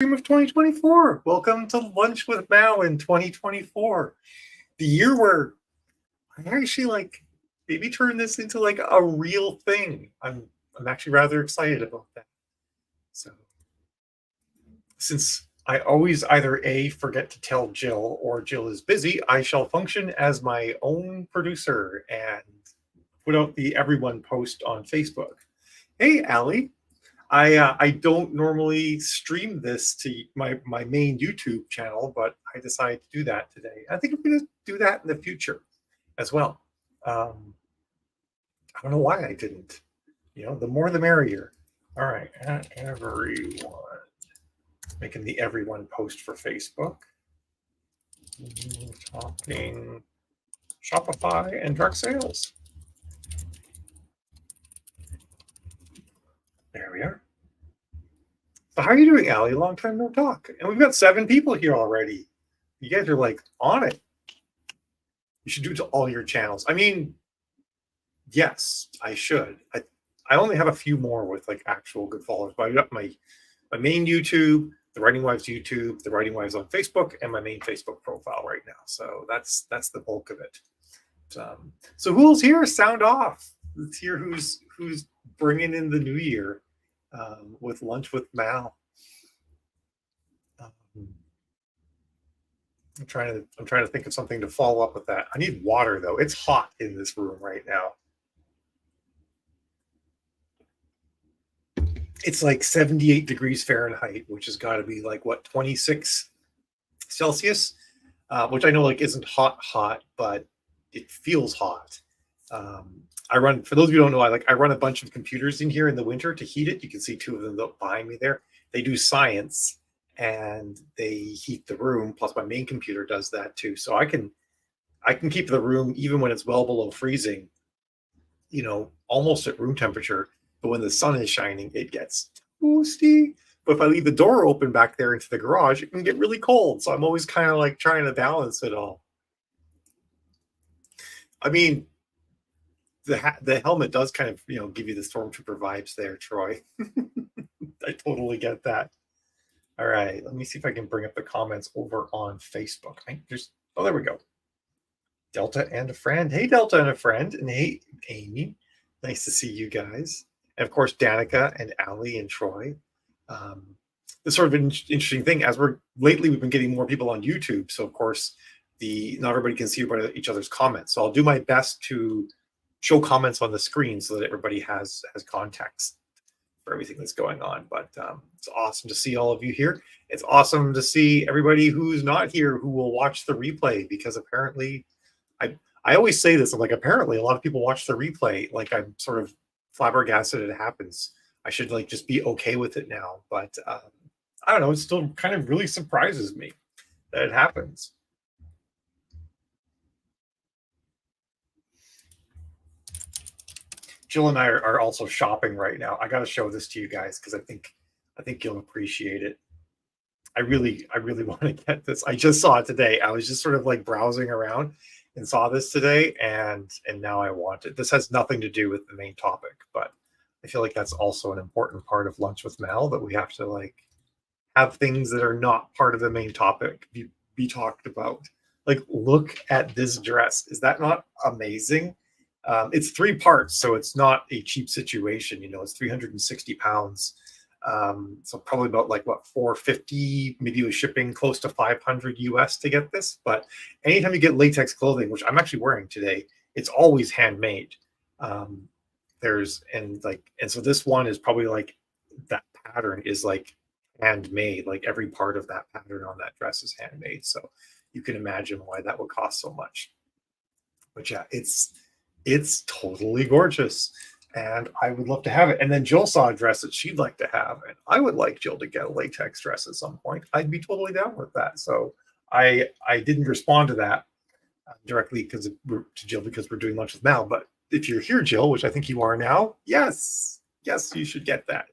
Of 2024. Welcome to Lunch with Mao in 2024. The year where I actually maybe turn this into like a real thing. I'm actually rather excited about that. So since I always either A, forget to tell Jill, or Jill is busy, I shall function as my own producer and put out the everyone post on Facebook. Hey, Allie. I don't normally stream this to my main YouTube channel, but I decided to do that today. I think I'm going to do that in the future as well. I don't know why I didn't. The more the merrier. All right, at everyone. Making the everyone post for Facebook. Talking Shopify and direct sales. There we are. So how are you doing, Allie? Long time no talk. And we've got 7 people here already. You guys are like on it. You should do it to all your channels. I mean, yes, I should. I only have a few more with like actual good followers, but I've got my main YouTube, the Writing Wives YouTube, the Writing Wives on Facebook, and my main Facebook profile right now. So that's the bulk of it. So who's here? Sound off. Let's hear who's bringing in the new year with Lunch with Mal. I'm trying to think of something to follow up with that. I need water though. It's hot in this room right now. It's like 78 degrees Fahrenheit, which has got to be like what, 26 Celsius, which I know like isn't hot, but it feels hot. I run, for those of you who don't know, I run a bunch of computers in here in the winter to heat it. You can see 2 of them behind me there. They do science and they heat the room. Plus my main computer does that too. So I can keep the room, even when it's well below freezing, almost at room temperature. But when the sun is shining, it gets toasty. But if I leave the door open back there into the garage, it can get really cold. So I'm always kind of like trying to balance it all. I mean, the helmet does kind of, give you the Stormtrooper vibes there, Troy. I totally get that. All right, let me see if I can bring up the comments over on Facebook. There we go. Delta and a friend. Hey, Delta and a friend. And hey, Amy. Nice to see you guys. And of course, Danica and Allie and Troy. This sort of an interesting thing, as lately we've been getting more people on YouTube. So of course, not everybody can see each other's comments. So I'll do my best to show comments on the screen so that everybody has context for everything that's going on. But it's awesome to see all of you here. It's awesome to see everybody who's not here who will watch the replay, because apparently I always say this, I'm like, apparently a lot of people watch the replay. Like, I'm sort of flabbergasted it happens. I should like just be okay with it now. But I don't know, it still kind of really surprises me that it happens. Jill and I are also shopping right now. I got to show this to you guys because I think you'll appreciate it. I really want to get this. I just saw it today. I was just sort of like browsing around and saw this today, and now I want it. This has nothing to do with the main topic, but I feel like that's also an important part of Lunch with Mel, that we have to like have things that are not part of the main topic be talked about. Like, look at this dress. Is that not amazing? It's 3 parts, so it's not a cheap situation. It's 360 pounds. So probably about like what, 450, maybe with shipping close to 500 US to get this. But anytime you get latex clothing, which I'm actually wearing today, it's always handmade. And so this one is probably like, that pattern is like handmade. Like every part of that pattern on that dress is handmade. So you can imagine why that would cost so much. But yeah, it's totally gorgeous. And I would love to have it. And then Jill saw a dress that she'd like to have, and I would like Jill to get a latex dress at some point. I'd be totally down with that. So I didn't respond to that directly to Jill, because we're doing Lunch with Mal. But if you're here, Jill, which I think you are now, yes, you should get that.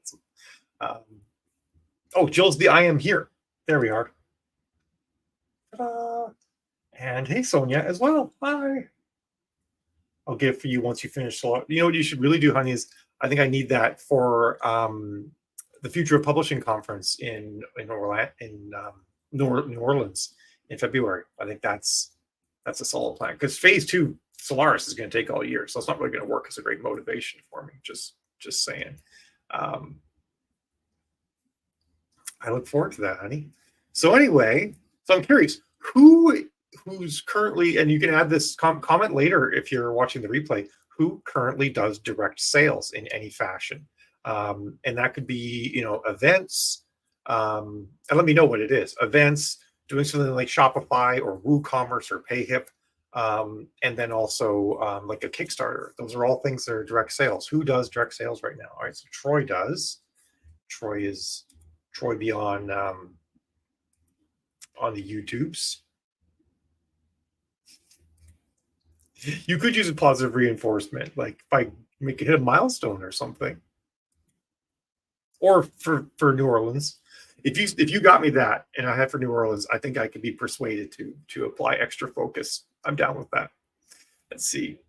Jill's the I am here. There we are. Ta-da. And hey, Sonia as well. Hi. I'll get it for you once you finish. So you know what you should really do, honey, is I think I need that for the Future of Publishing conference in New Orleans in February. I think that's a solid plan, because phase 2 Solaris is going to take all year, so it's not really going to work as a great motivation for me. Just saying. I look forward to that, honey. So anyway, so I'm curious who's currently, and you can add this comment later if you're watching the replay, who currently does direct sales in any fashion. And that could be, events, and let me know what it is. Events, doing something like Shopify or WooCommerce or PayHip, and then also like a Kickstarter. Those are all things that are direct sales. Who does direct sales right now? All right, so Troy does. Troy be on the YouTubes. You could use a positive reinforcement, like by hit a milestone or something. Or for New Orleans, if you got me that and I had for New Orleans, I think I could be persuaded to apply extra focus. I'm down with that. Let's see.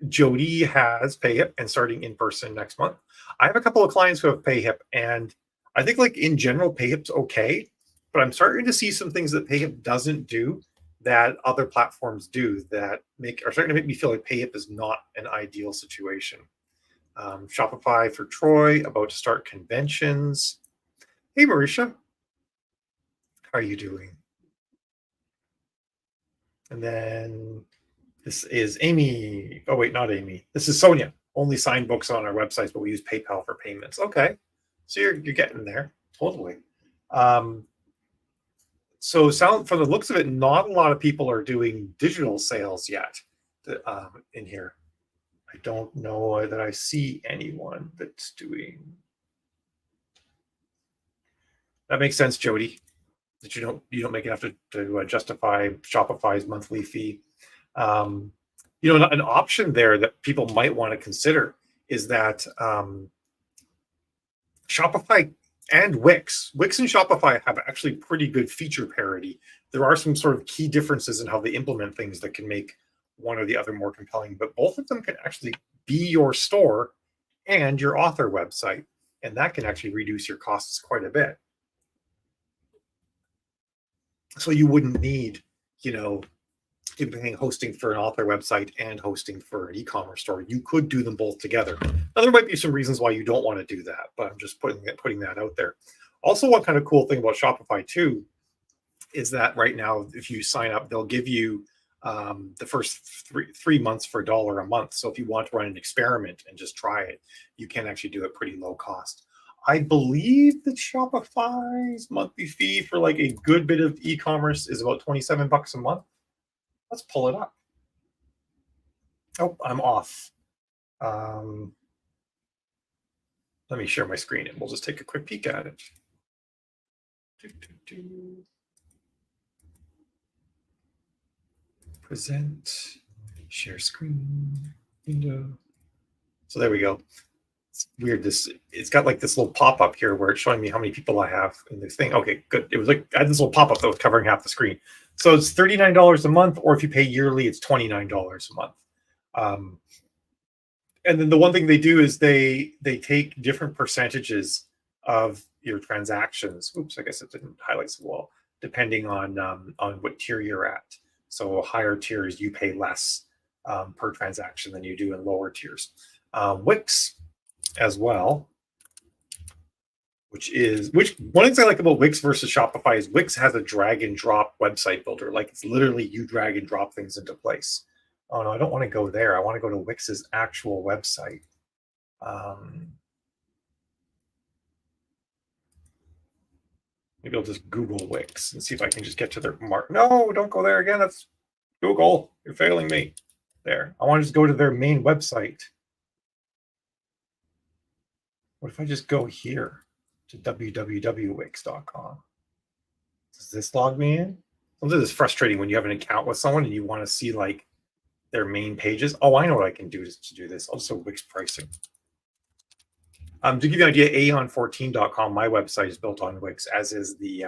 Jody has PayHip and starting in person next month. I have a couple of clients who have PayHip, and I think like in general PayHip's okay, but I'm starting to see some things that PayHip doesn't do that other platforms do that are starting to make me feel like PayHip is not an ideal situation. Shopify for Troy, about to start conventions. Hey, Marisha. How are you doing? And then this is Amy. Oh, wait, not Amy. This is Sonia. Only sign books on our websites, but we use PayPal for payments. Okay. So you're getting there. Totally. So from the looks of it, not a lot of people are doing digital sales yet in here. I don't know that I see anyone that's doing. That makes sense, Jody, that you don't make enough to justify Shopify's monthly fee. An option there that people might want to consider is that Shopify and Wix and Shopify have actually pretty good feature parity. There are some sort of key differences in how they implement things that can make one or the other more compelling, but both of them can actually be your store and your author website, and that can actually reduce your costs quite a bit. So you wouldn't need, hosting for an author website and hosting for an e-commerce store. You could do them both together. Now, there might be some reasons why you don't want to do that, but I'm just putting that out there. Also, one kind of cool thing about Shopify too is that right now, if you sign up, they'll give you the first three months for $1 a month. So if you want to run an experiment and just try it, you can actually do it pretty low cost. I believe that Shopify's monthly fee for like a good bit of e-commerce is about $27 a month. Let's pull it up. Oh, I'm off. Let me share my screen and we'll just take a quick peek at it. Present, share screen, window. So there we go. It's weird. It's got like this little pop-up here where it's showing me how many people I have in this thing. Okay, good. It was like I had this little pop-up that was covering half the screen. So it's $39 a month, or if you pay yearly, it's $29 a month. And then the one thing they do is they take different percentages of your transactions. Oops, I guess it didn't highlight so well, depending on what tier you're at. So higher tiers, you pay less per transaction than you do in lower tiers. Wix as well, which one thing I like about Wix versus Shopify is Wix has a drag and drop website builder. Like it's literally you drag and drop things into place. Oh no, I don't want to go there. I want to go to Wix's actual website. Maybe I'll just Google Wix and see if I can just get to their mark. No, don't go there again. That's Google. You're failing me. There. I want to just go to their main website. What if I just go here to www.wix.com? Does this log me in? Sometimes it's frustrating when you have an account with someone and you want to see like their main pages. Oh, I know what I can do to do this. Also Wix pricing. To give you an idea, aeon14.com, my website is built on Wix, as is the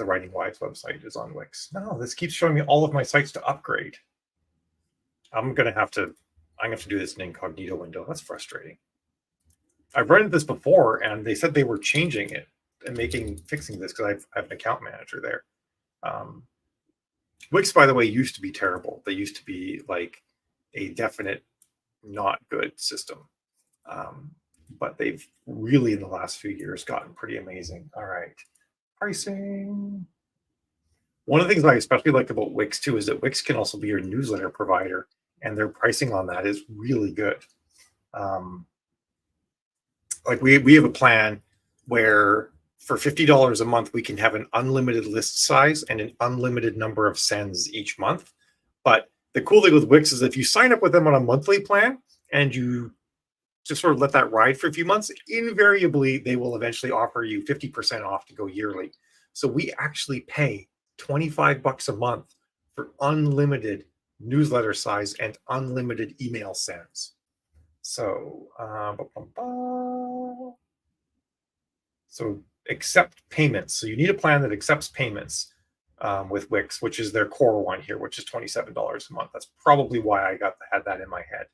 Writing Wise website is on Wix. No, this keeps showing me all of my sites to upgrade. I'm going to have to I'm gonna have to do this in incognito window. That's frustrating. I've run into this before, and they said they were changing it and fixing this because I have an account manager there. Wix, by the way, used to be terrible. They used to be like a definite not good system. But they've really in the last few years gotten pretty amazing. All right, pricing. One of the things I especially like about Wix too is that Wix can also be your newsletter provider, and their pricing on that is really good. Like we have a plan where for $50 a month, we can have an unlimited list size and an unlimited number of sends each month. But the cool thing with Wix is if you sign up with them on a monthly plan and you just sort of let that ride for a few months, invariably, they will eventually offer you 50% off to go yearly. So we actually pay $25 a month for unlimited newsletter size and unlimited email sends. So, so accept payments. So you need a plan that accepts payments with Wix, which is their core one here, which is $27 a month. That's probably why I had that in my head.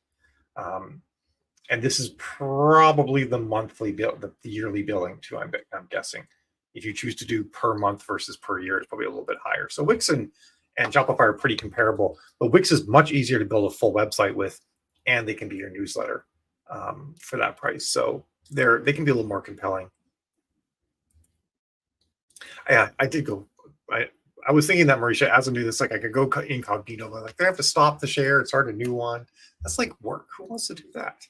And this is probably the monthly bill, the yearly billing too. I'm guessing. If you choose to do per month versus per year, it's probably a little bit higher. So Wix and Shopify are pretty comparable, but Wix is much easier to build a full website with, and they can be your newsletter for that price. So they can be a little more compelling. Yeah, I did go. I was thinking that, Marisha, as I do this, like I could go incognito, but like they have to stop the share, start a new one. That's like work. Who wants to do that?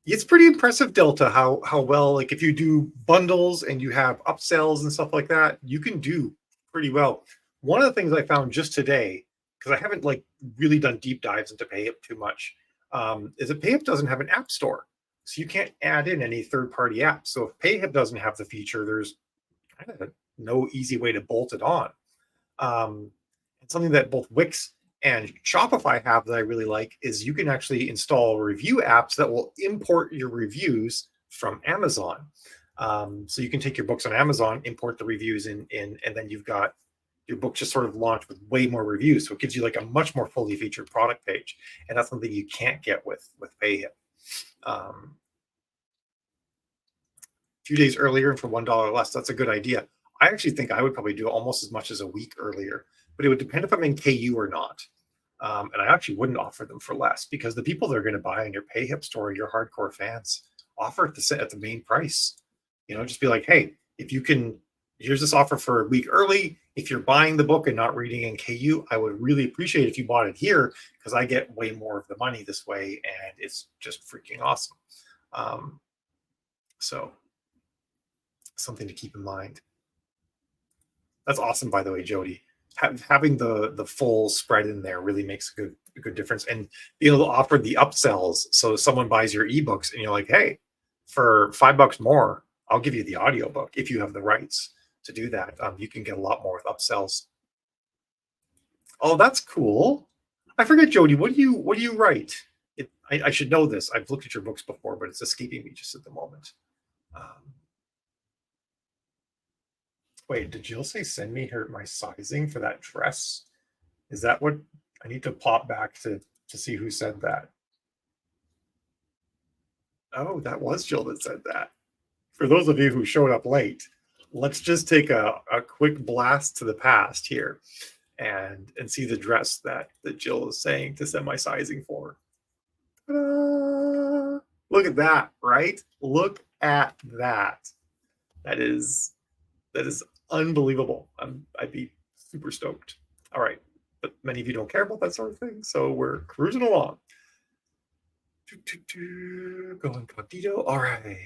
It's pretty impressive, Delta, how well, like if you do bundles and you have upsells and stuff like that, you can do pretty well. One of the things I found just today, because I haven't like really done deep dives into PayHip too much, is that PayHip doesn't have an app store. So you can't add in any third-party apps. So if PayHip doesn't have the feature, there's kind of no easy way to bolt it on. And something that both Wix and Shopify have that I really like is you can actually install review apps that will import your reviews from Amazon. So you can take your books on Amazon, import the reviews in, and then you've got your book just sort of launched with way more reviews. So it gives you like a much more fully featured product page. And that's something you can't get with PayHip. A few days earlier and for $1 less, that's a good idea. I actually think I would probably do almost as much as a week earlier, but it would depend if I'm in KU or not. And I actually wouldn't offer them for less because the people that are going to buy in your PayHip store, your hardcore fans, offer it at the main price. Just be like, hey, if you can, here's this offer for a week early. If you're buying the book and not reading in KU, I would really appreciate if you bought it here because I get way more of the money this way, and it's just freaking awesome. So something to keep in mind. That's awesome, by the way, Jody. Having the full spread in there really makes a good difference, and being able to offer the upsells. So if someone buys your ebooks and you're like, hey, for $5 more, I'll give you the audiobook if you have the rights to do that. You can get a lot more with upsells. Oh, that's cool. I forget, Jody. What do you write? I should know this. I've looked at your books before, but it's escaping me just at the moment. Wait, did Jill say send me my sizing for that dress? Is that what I need to pop back to see who said that? Oh, that was Jill that said that. For those of you who showed up late, let's just take a quick blast to the past here and see the dress that Jill is saying to send my sizing for. Ta-da! Look at that, right? Look at that. That is unbelievable. I'd be super stoked. All right, but many of you don't care about that sort of thing, so we're cruising along. Go incognito. All right.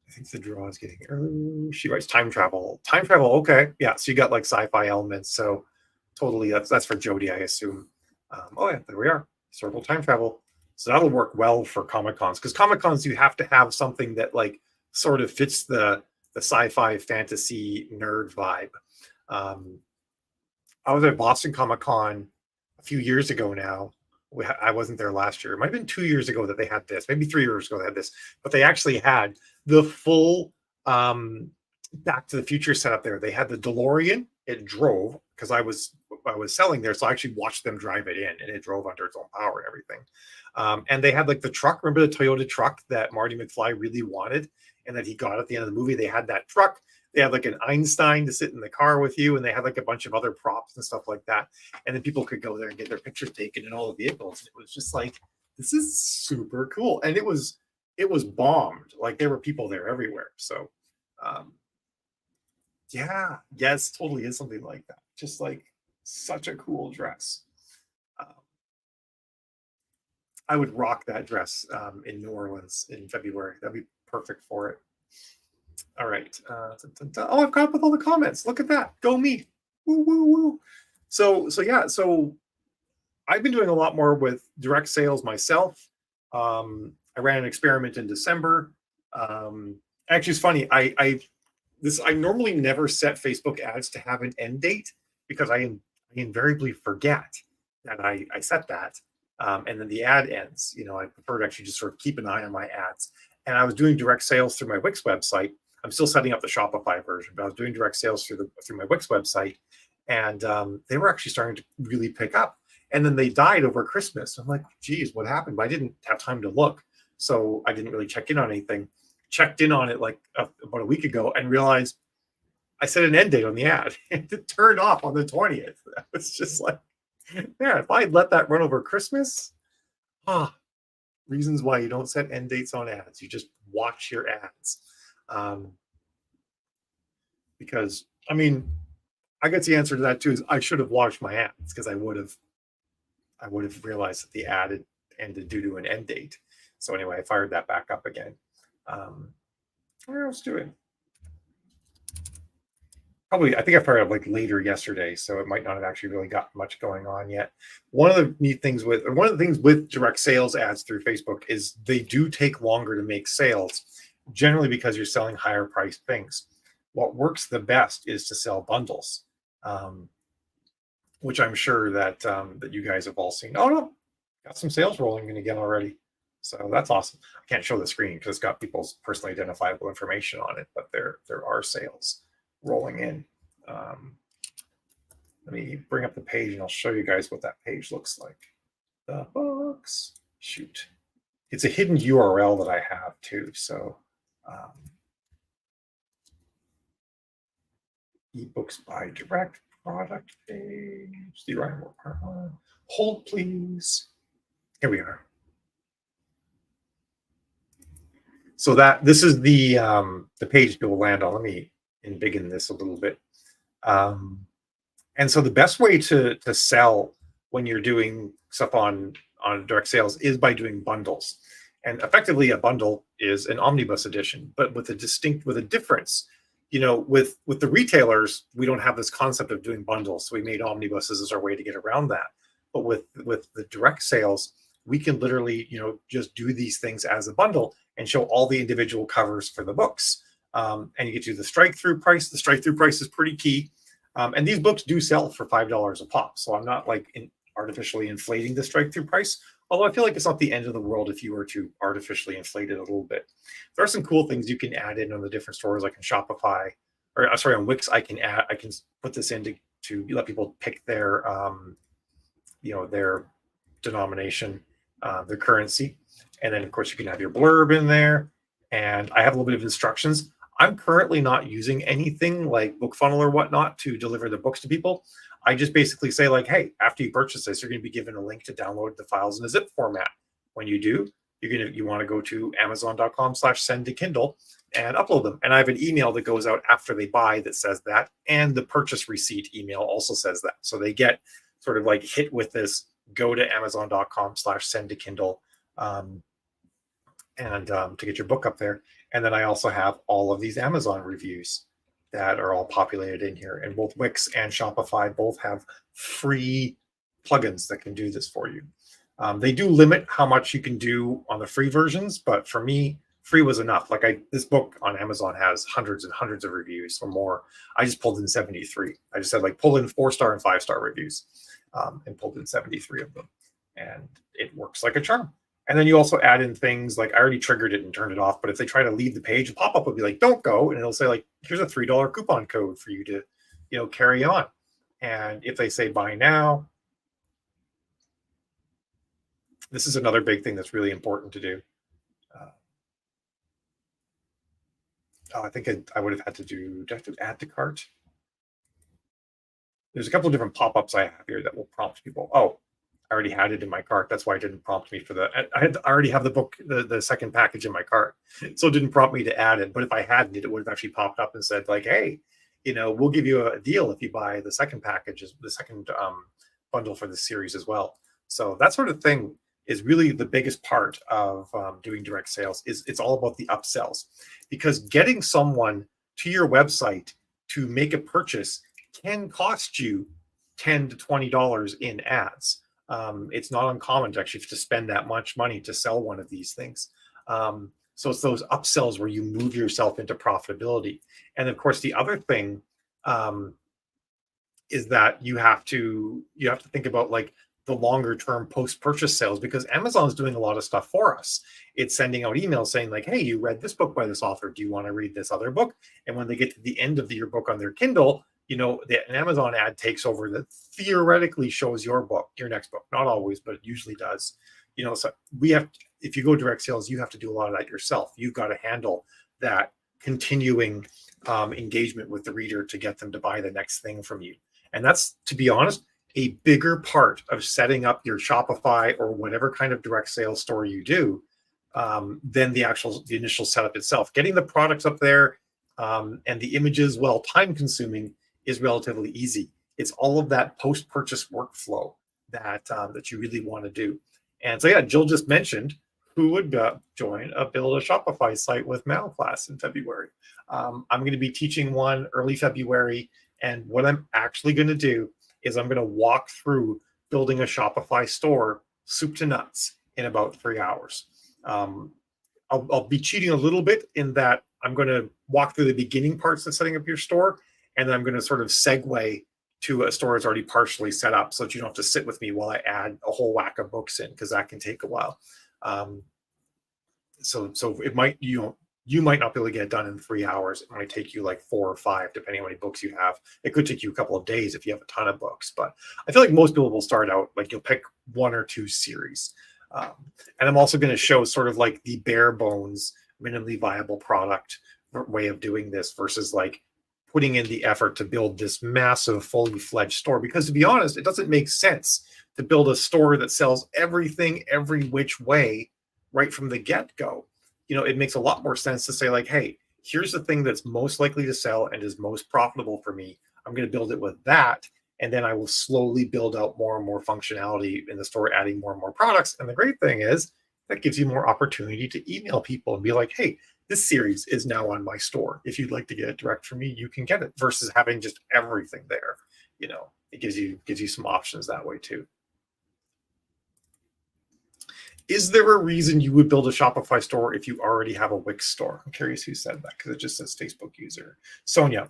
I think the draw is getting early. She writes time travel. Time travel. Okay, yeah. So you got like sci-fi elements. So totally, that's for Jody, I assume. Oh yeah, there we are. Historical time travel. So that'll work well for Comic Cons because Comic Cons you have to have something that like sort of fits the sci-fi fantasy nerd vibe. I was at Boston Comic Con a few years ago now. I wasn't there last year. It might have been 2 years ago that they had this. Maybe 3 years ago they had this. But they actually had the full Back to the Future setup there. They had the DeLorean. It drove. because I was selling there, so I actually watched them drive it in, and it drove under its own power and everything. And they had like the truck. Remember the Toyota truck that Marty McFly really wanted, and that he got at the end of the movie? They had that truck. They had like an Einstein to sit in the car with you, and they had like a bunch of other props and stuff like that. And then people could go there and get their pictures taken in all the vehicles. And it was just like, this is super cool. And it was bombed. Like there were people there everywhere. So yeah, yes, totally is something like that. Just like such a cool dress. Um, I would rock that dress in New Orleans in February. That'd be perfect for it. All right. Oh, I've got up with all the comments. Look at that. Go me. Woo, woo, woo. So yeah. So I've been doing a lot more with direct sales myself. I ran an experiment in December. Actually, it's funny. I normally never set Facebook ads to have an end date because I invariably forget that I set that. And then the ad ends. I prefer to actually just sort of keep an eye on my ads. And I was doing direct sales through my Wix website. I'm still setting up the Shopify version, but I was doing direct sales through my Wix website, and they were actually starting to really pick up. And then they died over Christmas. I'm like, geez, what happened? But I didn't have time to look, so I didn't really check in on anything. Checked in on it like about a week ago and realized I set an end date on the ad, and it turned off on the 20th. I was just like, yeah, if I had let that run over Christmas, reasons why you don't set end dates on ads. You just watch your ads. Because I mean, I guess the answer to that too is I should have watched my ads, because I would have realized that the ad had ended due to an end date. So anyway, I fired that back up again. What else doing? Probably, I think I fired up like later yesterday, so it might not have actually really got much going on yet. One of the things with direct sales ads through Facebook is they do take longer to make sales, generally because you're selling higher priced things. What works the best is to sell bundles, which I'm sure that you guys have all seen. Oh no, got some sales rolling in again already. So that's awesome. I can't show the screen because it's got people's personally identifiable information on it, but there are sales rolling in. Let me bring up the page and I'll show you guys what that page looks like. The books. Shoot. It's a hidden URL that I have too. So ebooks by direct product page. The right more. Hold please. Here we are. So this is the page people land on. Let me embiggen this a little bit. And so the best way to sell when you're doing stuff on direct sales is by doing bundles. And effectively, a bundle is an omnibus edition, but with a difference. With the retailers, we don't have this concept of doing bundles, so we made omnibuses as our way to get around that. But with the direct sales, we can literally just do these things as a bundle and show all the individual covers for the books. And you get to the strike-through price. The strike-through price is pretty key. And these books do sell for $5 a pop. So I'm not like artificially inflating the strike-through price, although I feel like it's not the end of the world if you were to artificially inflate it a little bit. There are some cool things you can add in on the different stores, like in Shopify, or sorry, on Wix. I can put this in to let people pick their their denomination, their currency. And then of course you can have your blurb in there. And I have a little bit of instructions. I'm currently not using anything like BookFunnel or whatnot to deliver the books to people. I just basically say like, hey, after you purchase this, you're going to be given a link to download the files in a zip format. When you do, you want to go to amazon.com/send to Kindle and upload them. And I have an email that goes out after they buy that says that. And the purchase receipt email also says that. So they get sort of like hit with this, go to amazon.com/send to Kindle to get your book up there. And then I also have all of these Amazon reviews that are all populated in here. And both Wix and Shopify both have free plugins that can do this for you. They do limit how much you can do on the free versions, but for me, free was enough. Like this book on Amazon has hundreds and hundreds of reviews or more. I just pulled in 73. I just said like pull in 4-star and 5-star reviews, and pulled in 73 of them. And it works like a charm. And then you also add in things like I already triggered it and turned it off. But if they try to leave the page, a pop-up will be like, don't go. And it'll say like, here's a $3 coupon code for you to, carry on. And if they say buy now, this is another big thing that's really important to do. Uh, I think I would have had to do I have to add to cart? There's a couple of different pop-ups I have here that will prompt people. Oh, I already had it in my cart. That's why it didn't prompt me for the. I already have the book, the second package in my cart, so it didn't prompt me to add it. But if I hadn't, it would have actually popped up and said like, "Hey, we'll give you a deal if you buy the second package, the second bundle for the series as well." So that sort of thing is really the biggest part of doing direct sales. Is it's all about the upsells, because getting someone to your website to make a purchase can cost you $10 to $20 in ads. It's not uncommon to actually have to spend that much money to sell one of these things. So it's those upsells where you move yourself into profitability. And of course, the other thing um, is that you have to think about like the longer term post purchase sales, because Amazon is doing a lot of stuff for us. It's sending out emails saying like, hey, you read this book by this author, do you want to read this other book? And when they get to the end of your book on their Kindle, an Amazon ad takes over that theoretically shows your next book. Not always, but it usually does. So if you go direct sales, you have to do a lot of that yourself. You've got to handle that continuing engagement with the reader to get them to buy the next thing from you. And that's, to be honest, a bigger part of setting up your Shopify or whatever kind of direct sales store you do than the initial setup itself. Getting the products up there and the images, while time consuming, is relatively easy. It's all of that post-purchase workflow that you really want to do. And so, yeah, Jill just mentioned who would join a Build a Shopify site with Mal class in February. I'm going to be teaching one early February. And what I'm actually going to do is I'm going to walk through building a Shopify store soup to nuts in about 3 hours. I'll be cheating a little bit in that I'm going to walk through the beginning parts of setting up your store, and then I'm going to sort of segue to a store that's already partially set up, so that you don't have to sit with me while I add a whole whack of books in, because that can take a while. So it might you might not be able to get it done in 3 hours. It might take you like 4 or 5, depending on how many books you have. It could take you a couple of days if you have a ton of books, but I feel like most people will start out like you'll pick 1 or 2 series. And I'm also going to show sort of like the bare bones, minimally viable product way of doing this versus like putting in the effort to build this massive, fully fledged store. Because to be honest, it doesn't make sense to build a store that sells everything every which way right from the get-go. It makes a lot more sense to say like, hey, here's the thing that's most likely to sell and is most profitable for me. I'm going to build it with that. And then I will slowly build out more and more functionality in the store, adding more and more products. And the great thing is that gives you more opportunity to email people and be like, hey, this series is now on my store. If you'd like to get it direct from me, you can get it, versus having just everything there. It gives you some options that way too. Is there a reason you would build a Shopify store if you already have a Wix store? I'm curious who said that, because it just says Facebook user. Sonia.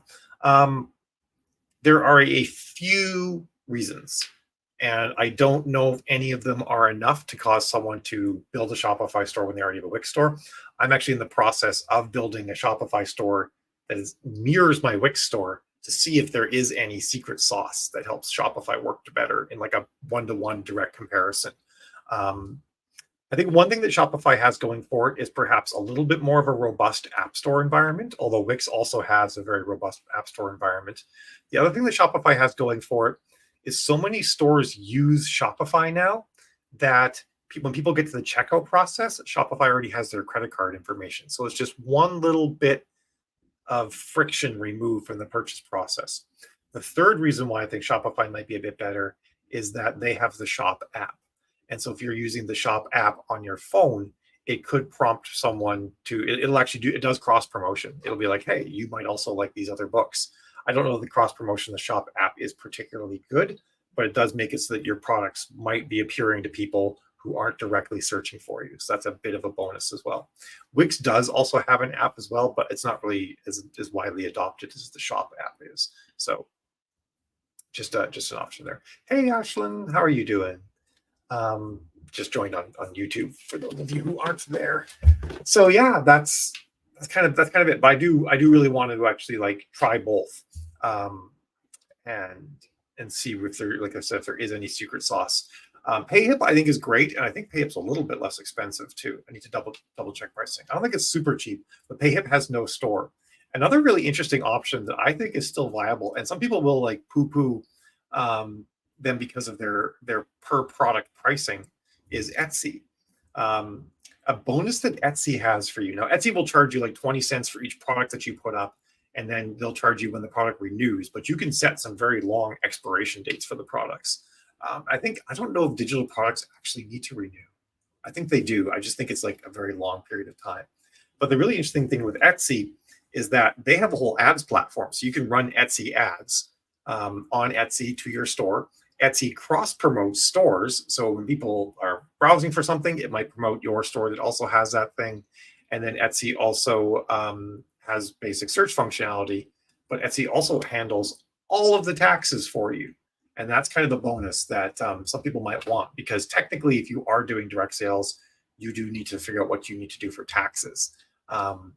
There are a few reasons, and I don't know if any of them are enough to cause someone to build a Shopify store when they already have a Wix store. I'm actually in the process of building a Shopify store that mirrors my Wix store to see if there is any secret sauce that helps Shopify work better in like a one-to-one direct comparison. I think one thing that Shopify has going for it is perhaps a little bit more of a robust app store environment, although Wix also has a very robust app store environment. The other thing that Shopify has going for it is so many stores use Shopify now that when people get to the checkout process, Shopify already has their credit card information. So it's just one little bit of friction removed from the purchase process. The third reason why I think Shopify might be a bit better is that they have the Shop app. And so if you're using the Shop app on your phone, it could prompt someone it'll actually it does cross promotion. It'll be like, hey, you might also like these other books. I don't know if the cross promotion the Shop app is particularly good, but it does make it so that your products might be appearing to people who aren't directly searching for you. So that's a bit of a bonus as well. Wix does also have an app as well, but it's not really as widely adopted as the Shop app is. So just an option there. Hey, Ashlyn, how are you doing? Just joined on YouTube for those of you who aren't there. So yeah, that's kind of it. But I do really want to actually like try both, and and see if there, like I said, if there is any secret sauce. PayHip I think is great, and I think PayHip's a little bit less expensive too. I need to double check pricing. I don't think it's super cheap, but PayHip has no store. Another really interesting option that I think is still viable, and some people will like poo-poo them because of their per product pricing, is Etsy. A bonus that Etsy has for you now, Etsy will charge you like 20 cents for each product that you put up, and then they'll charge you when the product renews, but you can set some very long expiration dates for the products. I don't know if digital products actually need to renew. I think they do. I just think it's like a very long period of time. But the really interesting thing with Etsy is that they have a whole ads platform. So you can run Etsy ads on Etsy to your store. Etsy cross promotes stores. So when people are browsing for something, it might promote your store that also has that thing. And then Etsy also has basic search functionality, but Etsy also handles all of the taxes for you. And that's kind of the bonus that some people might want, because technically, if you are doing direct sales, you do need to figure out what you need to do for taxes. And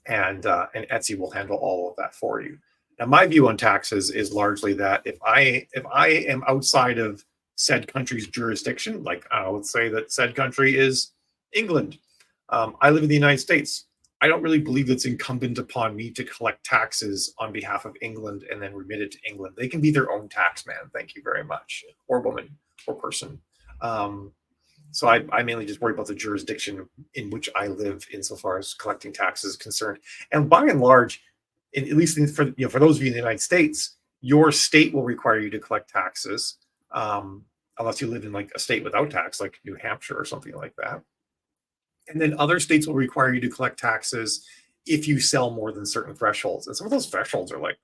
Etsy will handle all of that for you. Now, my view on taxes is largely that if I am outside of said country's jurisdiction, like let's say that said country is England, I live in the United States. I don't really believe it's incumbent upon me to collect taxes on behalf of England and then remit it to England. They can be their own tax man, thank you very much, or woman, or person. So I mainly just worry about the jurisdiction in which I live insofar as collecting taxes is concerned. And by and large, at least for those of you in the United States, your state will require you to collect taxes, unless you live in like a state without tax, like New Hampshire or something like that. And then other states will require you to collect taxes if you sell more than certain thresholds. And some of those thresholds are like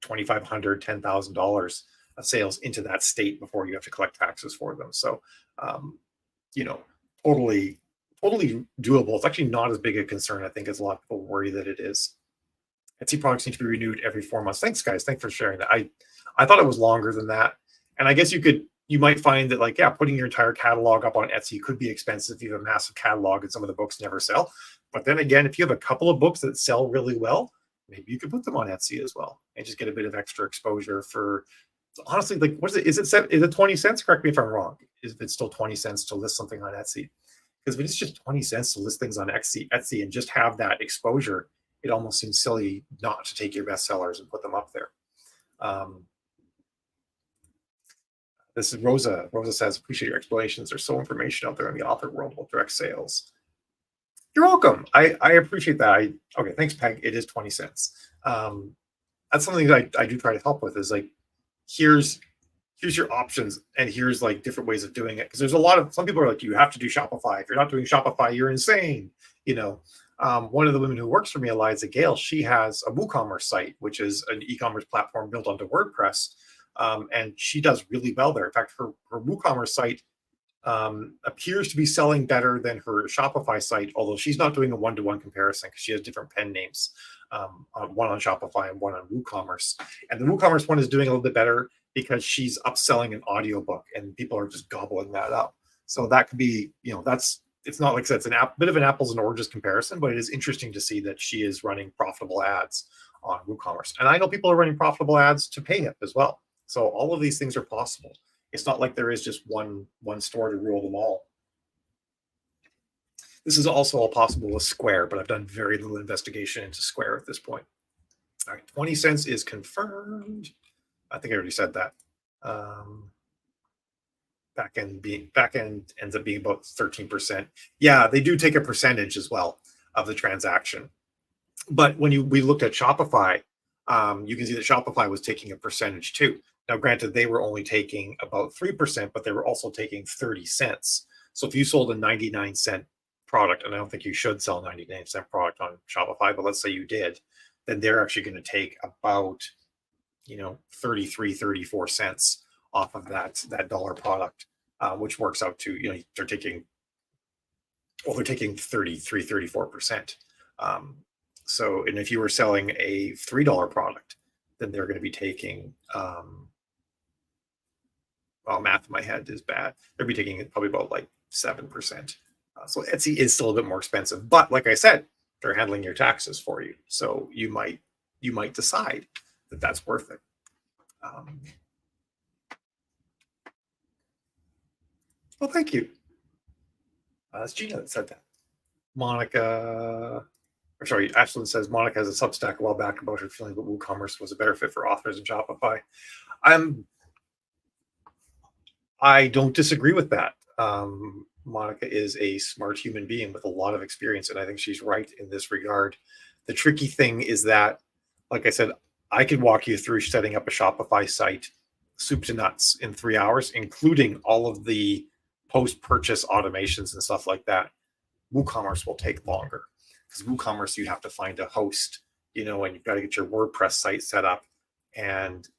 $2,500, $10,000 of sales into that state before you have to collect taxes for them. So, totally doable. It's actually not as big a concern, I think, as a lot of people worry that it is. Etsy products need to be renewed every 4 months. Thanks, guys. Thanks for sharing that. I thought it was longer than that. And I guess you might find that putting your entire catalog up on Etsy could be expensive if you have a massive catalog and some of the books never sell. But then again, if you have a couple of books that sell really well, maybe you could put them on Etsy as well and just get a bit of extra exposure for, honestly, like, what is it? Is it 20 cents? Correct me if I'm wrong. Is it still 20 cents to list something on Etsy? Because if it's just 20 cents to list things on Etsy and just have that exposure, it almost seems silly not to take your bestsellers and put them up there. This is Rosa. Rosa says, appreciate your explanations. There's so information out there in the author world about direct sales. You're welcome. I appreciate that. Okay, thanks, Peg. It is 20 cents. That's something that I do try to help with, is like, here's your options, and here's like different ways of doing it. Because there's some people are like, you have to do Shopify. If you're not doing Shopify, you're insane. One of the women who works for me, Eliza Gale, she has a WooCommerce site, which is an e-commerce platform built onto WordPress. And she does really well there. In fact, her WooCommerce site appears to be selling better than her Shopify site, although she's not doing a one-to-one comparison because she has different pen names, one on Shopify and one on WooCommerce. And the WooCommerce one is doing a little bit better because she's upselling an audiobook, and people are just gobbling that up. So that could be, it's not like I said, it's a bit of an apples and oranges comparison, but it is interesting to see that she is running profitable ads on WooCommerce. And I know people are running profitable ads to PayHip as well. So all of these things are possible. It's not like there is just one store to rule them all. This is also all possible with Square, but I've done very little investigation into Square at this point. All right, 20 cents is confirmed. I think I already said that. Back end ends up being about 13%. Yeah, they do take a percentage as well of the transaction. But when we looked at Shopify, you can see that Shopify was taking a percentage too. Now, granted, they were only taking about 3%, but they were also taking 30 cents. So if you sold a 99-cent product, and I don't think you should sell a 99-cent product on Shopify, but let's say you did, then they're actually going to take about 33, 34 cents off of that dollar product, which works out to, they're taking 33, 34%. So, and if you were selling a $3 product, then they're going to be taking, math in my head is bad. They'll be taking probably about like 7%. So Etsy is still a bit more expensive, but like I said, they're handling your taxes for you. So you might decide that that's worth it. Well, thank you. It's Gina that said that. Monica, or sorry, Ashlyn says Monica has a Substack a while back about her feeling that WooCommerce was a better fit for authors than Shopify. I'm I don't disagree with that. Monica is a smart human being with a lot of experience, and I think she's right in this regard. The tricky thing is that, like I said, I could walk you through setting up a Shopify site, soup to nuts, in 3 hours, including all of the post-purchase automations and stuff like that. WooCommerce will take longer because WooCommerce you have to find a host, and you've got to get your WordPress site set up, and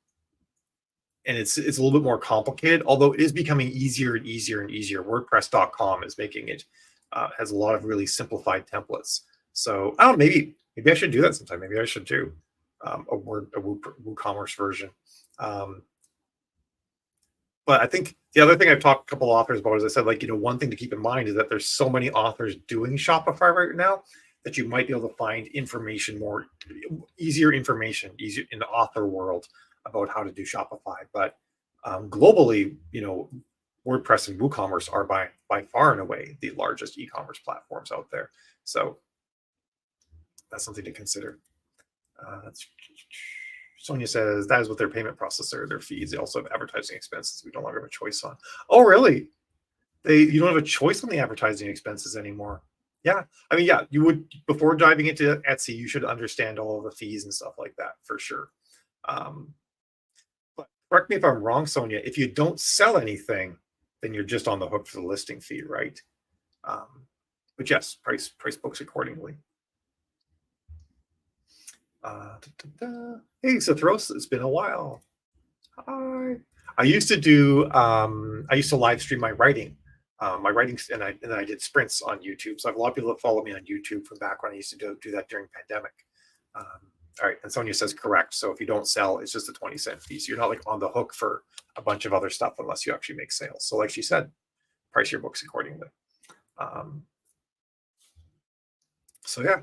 it's a little bit more complicated, although it is becoming easier and easier and easier. WordPress.com is making it has a lot of really simplified templates. So I don't know, maybe I should do that sometime. Maybe I should do a WooCommerce version. But I think the other thing I've talked to a couple authors about is I said, one thing to keep in mind is that there's so many authors doing Shopify right now that you might be able to find easier information in the author world about how to do Shopify. But globally, WordPress and WooCommerce are by far and away the largest e-commerce platforms out there. So that's something to consider. Sonia says that is what their payment processor, their fees. They also have advertising expenses we no longer have a choice on. Oh, really? You don't have a choice on the advertising expenses anymore. Yeah. I mean, yeah, you would, before diving into Etsy, you should understand all of the fees and stuff like that for sure. But correct me if I'm wrong, Sonia, if you don't sell anything, then you're just on the hook for the listing fee, right? But yes, price books accordingly. Hey, Sathros, it's been a while. Hi. I used to live stream my writing, and I did sprints on YouTube. So I have a lot of people that follow me on YouTube from back when I used to do that during pandemic. All right, and Sonia says correct. So if you don't sell, it's just a 20-cent fee. So you're not on the hook for a bunch of other stuff unless you actually make sales. So like she said, price your books accordingly. So yeah,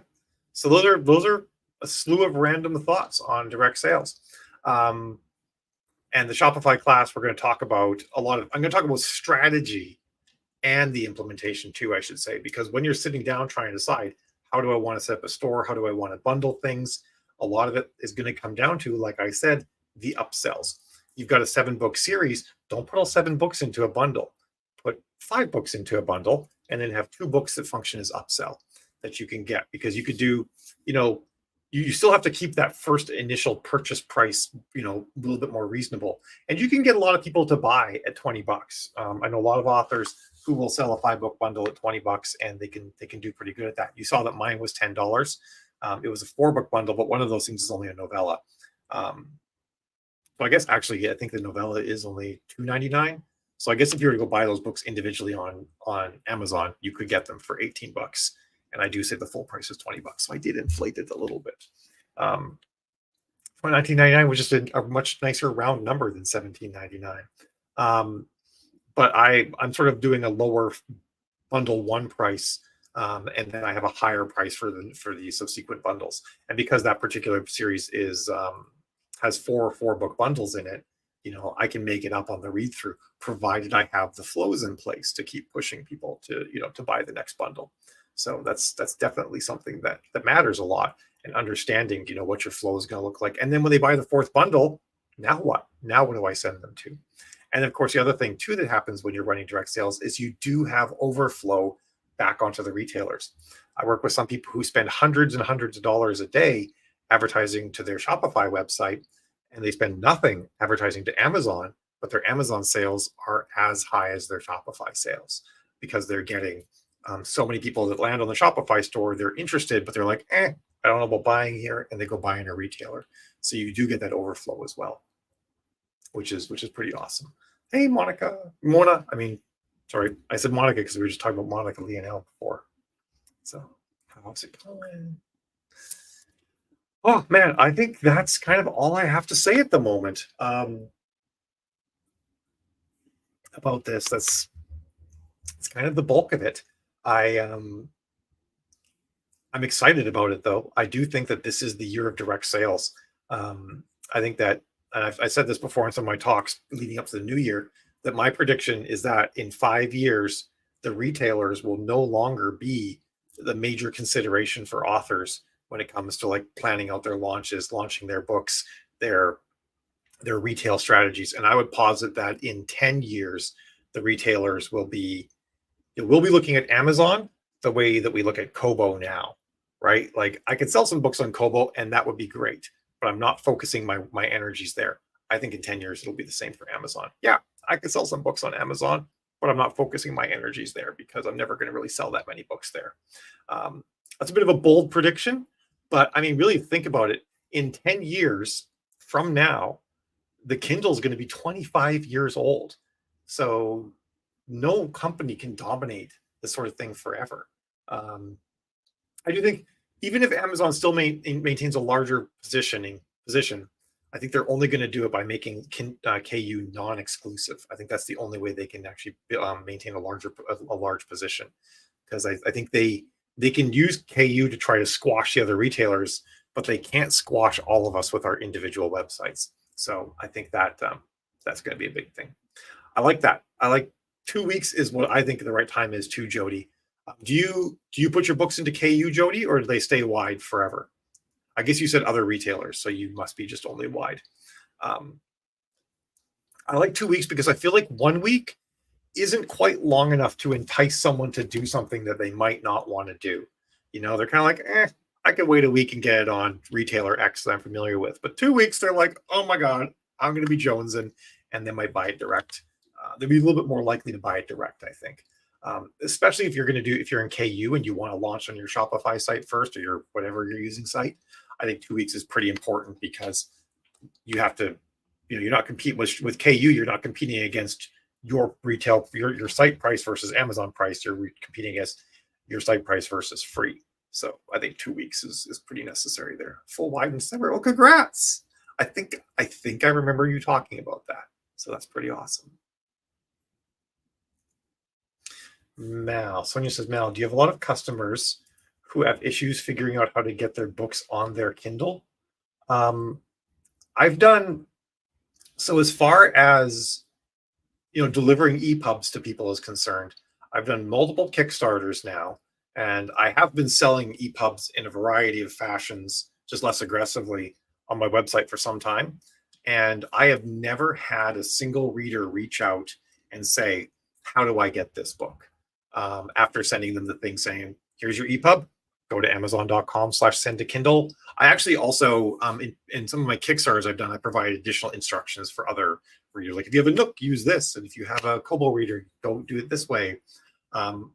so those are a slew of random thoughts on direct sales. And the Shopify class, we're going to talk about I'm going to talk about strategy and the implementation too, I should say, because when you're sitting down trying to decide, how do I want to set up a store? How do I want to bundle things? A lot of it is going to come down to, like I said, the upsells. You've got a 7-book series. Don't put all 7 books into a bundle. Put 5 books into a bundle and then have 2 books that function as upsell that you can get, because you could do, you still have to keep that first initial purchase price, a little bit more reasonable. And you can get a lot of people to buy at $20. I know a lot of authors who will sell a 5-book bundle at $20, and they can do pretty good at that. You saw that mine was $10. It was a 4-book bundle, but one of those things is only a novella. So I guess actually, I think the novella is only $2.99. So I guess if you were to go buy those books individually on Amazon, you could get them for $18. And I do say the full price is $20. So I did inflate it a little bit. $19.99 was just a much nicer round number than $17.99. But I'm sort of doing a lower bundle 1 price, and then I have a higher price for the subsequent bundles. And because that particular series has 4-book bundles in it, I can make it up on the read through, provided I have the flows in place to keep pushing people to buy the next bundle. So that's definitely something that matters a lot, and understanding, what your flow is going to look like. And then when they buy the 4th bundle, now what? Now what do I send them to? And of course, the other thing too that happens when you're running direct sales is you do have overflow back onto the retailers. I work with some people who spend hundreds and hundreds of dollars a day advertising to their Shopify website, and they spend nothing advertising to Amazon, but their Amazon sales are as high as their Shopify sales, because they're getting so many people that land on the Shopify store. They're interested, but they're like, I don't know about buying here, and they go buy in a retailer. So you do get that overflow as well, which is pretty awesome. Hey, Mona. Sorry, I said Monica because we were just talking about Monica Leonel before. So how's it going? Oh man, I think that's kind of all I have to say at the moment about this. It's kind of the bulk of it. I'm excited about it, though. I do think that this is the year of direct sales. I think that, and I said this before in some of my talks leading up to the new year, that my prediction is that in 5 years, the retailers will no longer be the major consideration for authors when it comes to like planning out their launches, launching their books, their retail strategies. And I would posit that in 10 years, the retailers will be looking at Amazon the way that we look at Kobo now, right? Like I could sell some books on Kobo and that would be great, but I'm not focusing my energies there. I think in 10 years it'll be the same for Amazon. Yeah, I could sell some books on Amazon, but I'm not focusing my energies there because I'm never going to really sell that many books there. That's a bit of a bold prediction, but I mean, really think about it. In 10 years from now, the Kindle is going to be 25 years old. So no company can dominate this sort of thing forever. I do think even if Amazon still maintains a larger position, I think they're only going to do it by making KU non-exclusive. I think that's the only way they can actually maintain a large position, because I think they can use KU to try to squash the other retailers, but they can't squash all of us with our individual websites. So I think that that's going to be a big thing. I like that. I like 2 weeks is what I think the right time is too, Jody. Do you put your books into KU, Jody, or do they stay wide forever? I guess you said other retailers, so you must be just only wide. I like 2 weeks because I feel like 1 week isn't quite long enough to entice someone to do something that they might not want to do. You know, they're kind of like, I can wait a week and get it on retailer X that I'm familiar with. But 2 weeks, they're like, oh my God, I'm going to be jonesing, and they might buy it direct. They'll be a little bit more likely to buy it direct, I think. Especially if you're in KU and you want to launch on your Shopify site first, or your whatever you're using site. I think 2 weeks is pretty important because you have to, you're not competing with KU. You're not competing against your retail, your site price versus Amazon price. You're competing against your site price versus free. So I think 2 weeks is pretty necessary there. Full wide in December. Oh, congrats! I think I remember you talking about that. So that's pretty awesome. Mal, Sonia says, Mal, do you have a lot of customers who have issues figuring out how to get their books on their Kindle? I've done, so as far as, delivering EPUBs to people is concerned, I've done multiple Kickstarters now, and I have been selling EPUBs in a variety of fashions, just less aggressively, on my website for some time. And I have never had a single reader reach out and say, how do I get this book? After sending them the thing saying, here's your EPUB, go to amazon.com/send to Kindle. I actually also, in some of my Kickstarters I've done, I provide additional instructions for other readers. Like if you have a Nook, use this. And if you have a Kobo reader, don't do it this way. I don't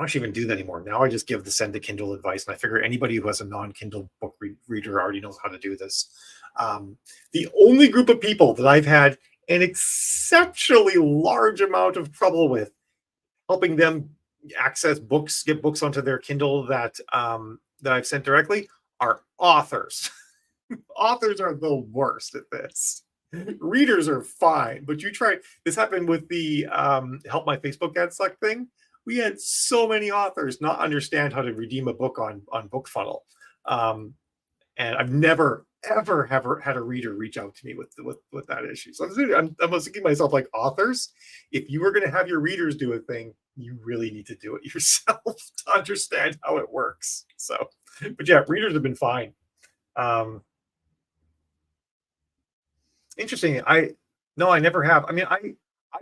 actually even do that anymore. Now I just give the send to Kindle advice. And I figure anybody who has a non-Kindle book reader already knows how to do this. The only group of people that I've had an exceptionally large amount of trouble with helping them access books, get books onto their Kindle that I've sent directly are authors. Authors are the worst at this. Readers are fine, but this happened with the help my Facebook ad suck thing. We had so many authors not understand how to redeem a book on BookFunnel. And I've never ever had a reader reach out to me with that issue. So I'm thinking to myself, like, authors, if you were going to have your readers do a thing, you really need to do it yourself to understand how it works. So, but yeah, readers have been fine. Interesting. I never have. I mean, I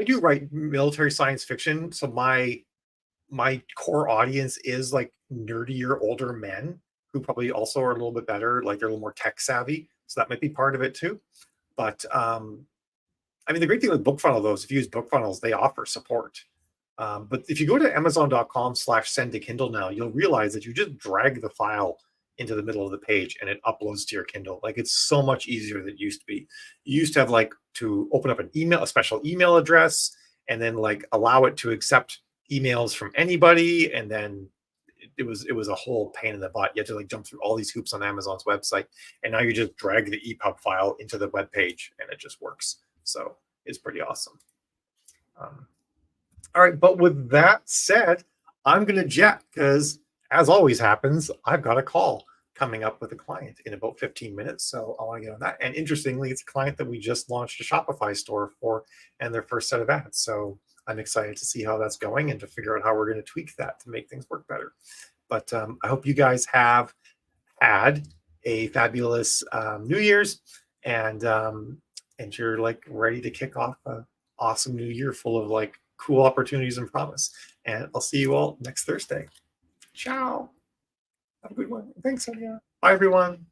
do write military science fiction, so my core audience is like nerdier older men who probably also are a little bit better, like they're a little more tech savvy. So that might be part of it too. But I mean, the great thing with BookFunnel, though, is if you use BookFunnels, they offer support. But if you go to amazon.com/send to Kindle now, you'll realize that you just drag the file into the middle of the page and it uploads to your Kindle. Like, it's so much easier than it used to be. You used to have to open up a special email address, and then allow it to accept emails from anybody, and then it was a whole pain in the butt. You had to jump through all these hoops on Amazon's website, and now you just drag the EPUB file into the web page and it just works. So it's pretty awesome. All right, but with that said, I'm gonna jet because, as always happens, I've got a call. coming up with a client in about 15 minutes. So I want to get on that. And interestingly, it's a client that we just launched a Shopify store for and their first set of ads. So I'm excited to see how that's going and to figure out how we're going to tweak that to make things work better. But I hope you guys have had a fabulous New Year's, and you're like ready to kick off an awesome new year full of like cool opportunities and promise. And I'll see you all next Thursday. Ciao. Have a good one. Thanks, Sonia. Bye, everyone.